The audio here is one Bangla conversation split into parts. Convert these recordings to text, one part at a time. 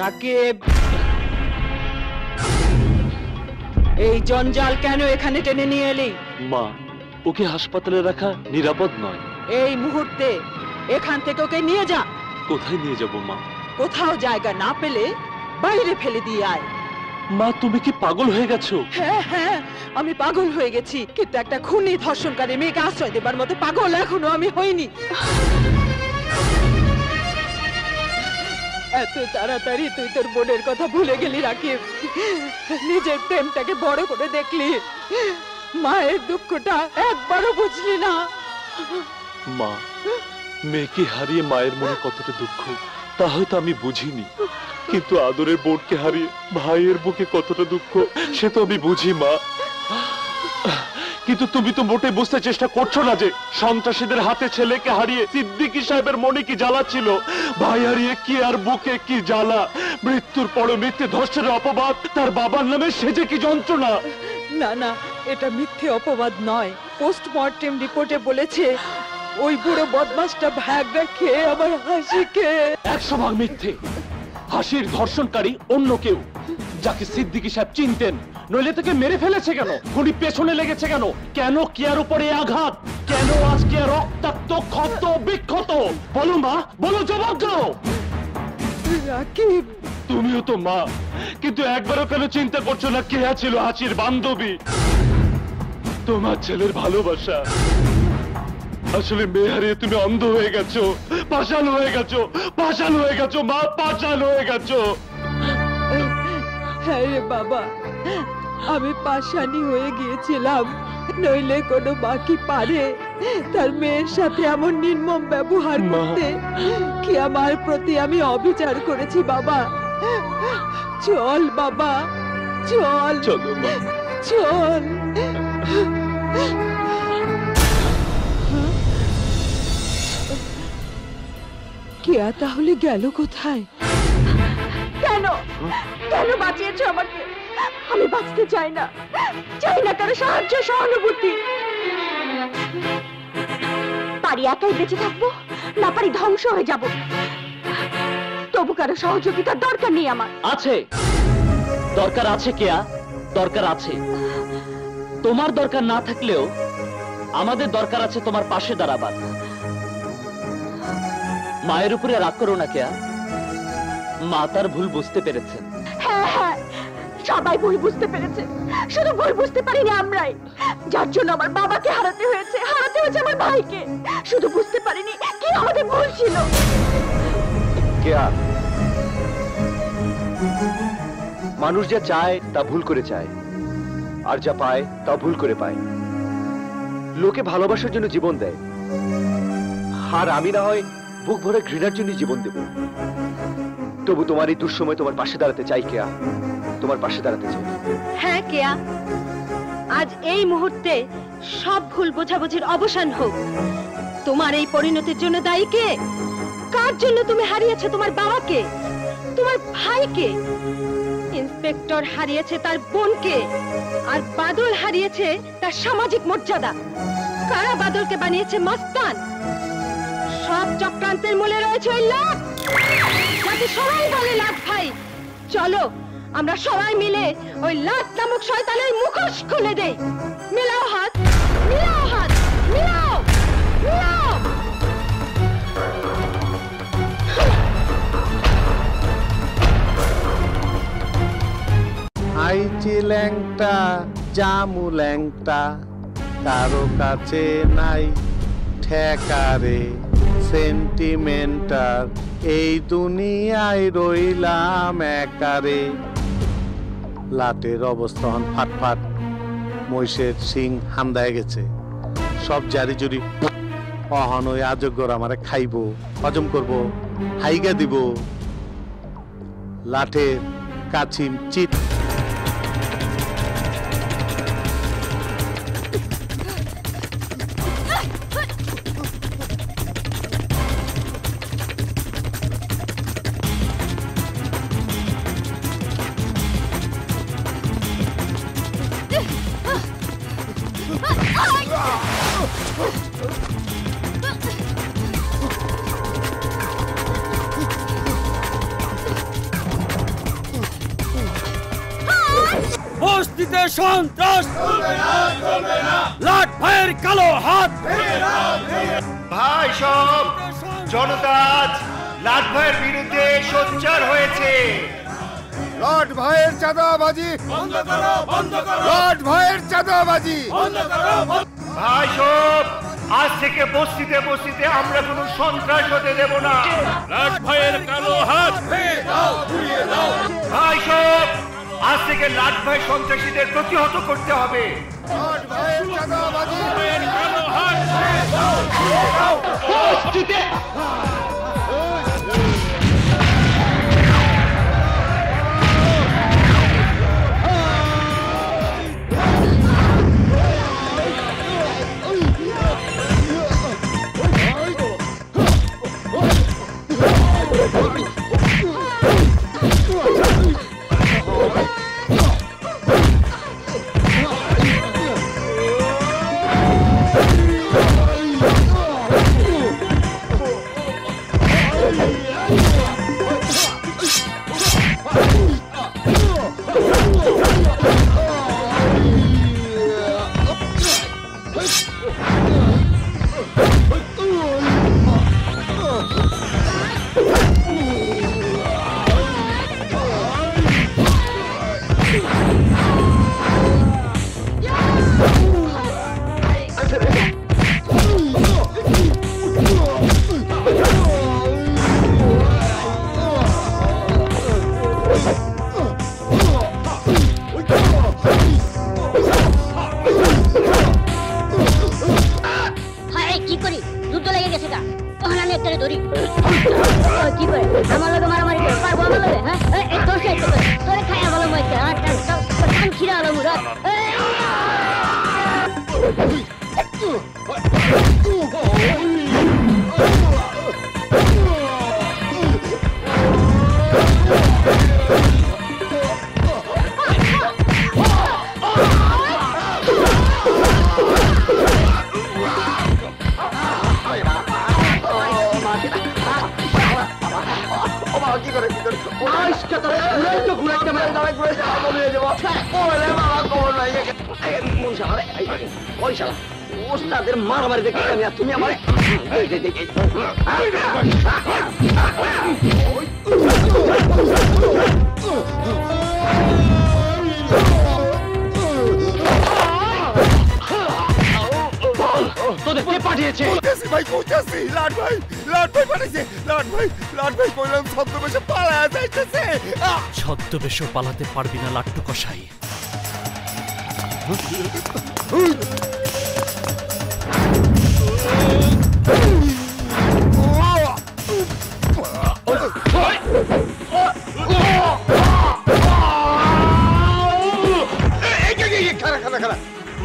রাকিব, এই জঞ্জাল কেন এখানে টেনে নিয়ে এলি? মা, ওকে হাসপাতালে রাখা নিরাপদ নয়। এই মুহূর্তে এখান থেকে ওকে নিয়ে যা। কোথায় নিয়ে যাব মা? কোথাও জায়গা না পেলে বাইরে ফেলে দিয়ে আয়। মা, তুমি কি পাগল হয়ে গেছো? হ্যাঁ হ্যাঁ, আমি পাগল হয়ে গেছি, কিন্তু একটা খুনি ধর্ষণকারী মেয়েকে আশ্রয় দেবার মতো পাগল এখনো আমি হইনি। এত তাড়াতাড়ি তুই তোর বোনের কথা ভুলে গেলি রাকিব? নিজের প্রেমটাকে বড় করে দেখলি, মায়ের দুঃখটা একবারও বুঝলি না। মা, মেয়েকে হারিয়ে মায়ের মনে কতটা দুঃখ তা হয়তো আমি বুঝিনি, কিন্তু আদরের বোনকে হারিয়ে ভাইয়ের বুকে কতটা দুঃখ সে তো আমি বুঝি মা। কিন্তু তুমি তো মোটে বুঝতে চেষ্টা করছো না যে সন্ত্রাসীদের হাতে ছেলেকে হারিয়ে সিদ্দিকী সাহেবের মনে কি জ্বালা ছিল, ভাই হারিয়ে কি আর বুকে কি জ্বালা, মৃত্যুর পরে মিথ্যে ধর্ষণের অপবাদ তার বাবার নামে সেজে কি যন্ত্রণা। না না, এটা মিথ্যে অপবাদ নয়। পোস্টমর্টেম রিপোর্টে বলেছে ওই বুড়ো বদমাসটা ভাগরা খেয়ে আমার হাসিকে। 100 ভাগ মিথ্যে। হাসির ধর্ষণকারী অন্য কেউ, যাকে সিদ্দিকী সাহেব চিনতেন। নইলে তাকে মেরে ফেলেছে কেন? খুনি পেছনে লেগেছে কেন? কেন কিয়ার উপরে আঘাত? কেন আজকে রক্তাক্ত ক্ষত বিক্ষত? বলো মা, বলো, জবাব দাও। রাকিব, তুমিও তো মা, কিন্তু একবারও কেন চিন্তা করছো না কে ছিল হাসির বান্ধবী? তোমার ছেলের ভালোবাসা। আসলে মেয়ে হারিয়ে তুমি অন্ধ হয়ে গেছো, পাষাণ হয়ে গেছো, পাষাণ হয়ে গেছো মা, পাষাণ হয়ে গেছো। হ্যাঁ রে বাবা, আমি পাষাণী হয়ে গিয়েছিলাম। নইলে কোনো বাকি পারে তার মেয়ের সাথে এমন নির্মম ব্যবহার করতে? কি আমার প্রতি আমি অবিচার করেছি বাবা? চল বাবা, চল, চলো মা, চল। কেয়া তাহলে গেল কোথায়? কেন কেন বাঁচিয়েছো আমাকে? আমি বাঁচতে চাই না, চাই না কারো সাহায্য সহানুভূতি। পারি একাই বেঁচে থাকবো, না পারি ধ্বংস হয়ে যাব। তবু কারো সহযোগিতার দরকার নেই আমার। আছে, দরকার আছে কেয়া, দরকার আছে। তোমার দরকার না থাকলেও আমাদের দরকার আছে তোমার পাশে দাঁড়াবার। মায়ের উপরে রাগ করো না কেয়া, মা তার ভুল বুঝতে পেরেছেন। হ্যাঁ হ্যাঁ, সবাই ভুল বুঝতে পেরেছে, শুধু ভুল বুঝতে পারিনি আমরাই, যার জন্য আমার বাবাকে হারাতে হয়েছে আমার ভাইকে। শুধু বুঝতে পারিনি কি আমাদের ভুল ছিল। কেয়া, মানুষ যা চায় তা ভুল করে চায়, আর যা পায় তা ভুল করে পায়। লোকে ভালোবাসার জন্য জীবন দেয়, আর আমি না হয় বুক ভরে ঘৃণার জন্য জীবন দেব। তবু তোমার এই দুঃসময় তোমার পাশে দাঁড়াতে চাই কেয়া, তোমার পাশে দাঁড়াতে চাই। হ্যাঁ কেয়া, আজ এই মুহূর্তে সব ভুল বোঝাবুঝির অবসান হোক। তোমার এই পরিণতির জন্য দায়ী কে? কার জন্য তুমি হারিয়েছো তোমার বাবাকে, তোমার ভাইকে? ইন্সপেক্টর হারিয়েছে তার বোনকে, আর বাদল হারিয়েছে তার সামাজিক মর্যাদা। কারা বাদলকে বানিয়েছে মস্তান? সব চক্রান্তের মূলে রয়েছে ওই লাট, যাকে সবাই বলে লাট ভাই। চলো আমরা সবাই মিলে ওই লাট নামক শয়তানের মুখোশ খুলে দেই। মিলাও হাত, মিলাও হাত, মিলাও, মিলাও। আইচি ল্যাংটা জামু ল্যাংটা, কারো কাছে নাই ঠেকারে সেন্টিমেন্টার, এই দুনিয়ায় রইলাম একারে। লাটের অবস্থান ফাটফাট, মহিষের সিং হান্দায় গেছে, সব জারি জুরি অহন ওই আজগর আমারে খাইব, হজম করব, হাইগা দিব। লাঠের কাছিম চিত বস্তিতে সন্ত্রাস লাট ভাইয়ের কালো হাত। ভাই সব জনতা আজ লাট ভাইয়ের বিরুদ্ধে সোচ্চার হয়েছে। লাট ভাইয়ের চাঁদাবাজি বন্ধ করো, বন্ধ করো। লাট ভাইয়ের চাঁদাবাজি বন্ধ করো। ভাই সব আজ থেকে বস্তিতে বস্তিতে আমরা কোনো সন্ত্রাস হতে দেব না। লাট ভাইয়ের কালো হাত ভাই সব আজ থেকে লাট ভাই সন্ত্রাসীদের প্রতিহত করতে হবে। লাট ভাইয়ের চাঁদাবাজি কালো হাত। ওস্তাদের মারামারি দেখে তুমি আমার তোদের কে পাঠিয়েছে? ভাই কইতাছি লাট ভাই পাঠাইছে। লাট ভাই কইলাম ছদ্মবেশে পালায়া যাইতেছে। ছদ্মবেশে পালাতে পারবি না লাট্টু কসাই।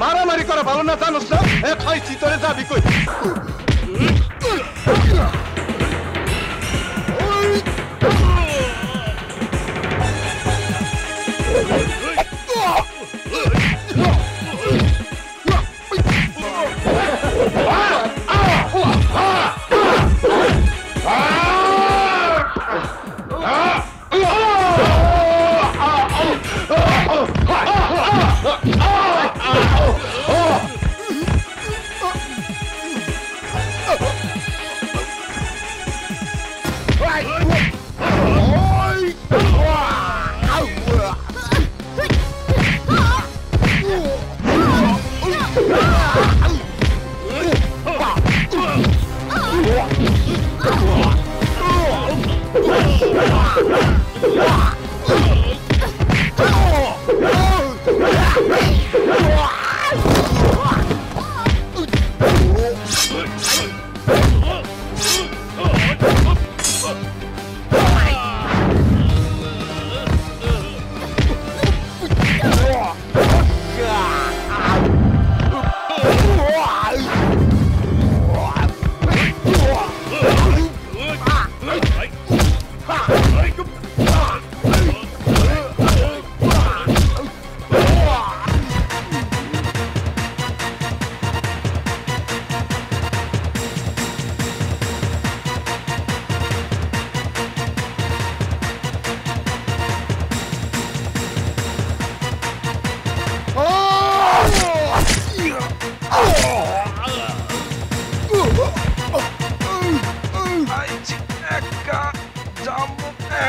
মারামারি করা ভালো না, জানোস না? খাইছি তোরে, যাবি কই?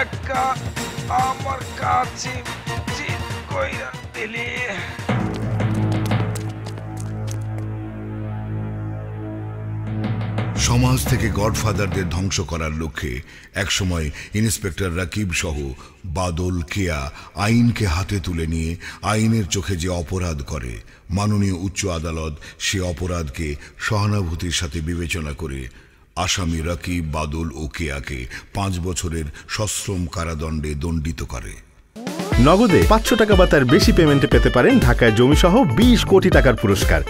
একা আমার কাছে জিত কইরা দিলি। সমাজ থেকে গডফাদারদের ধ্বংস করার লক্ষ্যে একসময় ইন্সপেক্টর রাকিব সহ বাদল, কেয়া আইনকে হাতে তুলে নিয়ে আইনের চোখে যে অপরাধ করে, মাননীয় উচ্চ আদালত সে অপরাধকে সহানুভূতির সাথে বিবেচনা করে আসামি রাকিব, বাদল ও কেয়াকে 5 বছরের সশ্রম কারাদণ্ডে দণ্ডিত করে। নগদে 500 টাকা বা তার বেশি পেমেন্টে পেতে পারেন ঢাকায় জমিসহ 20 কোটি টাকার পুরস্কার।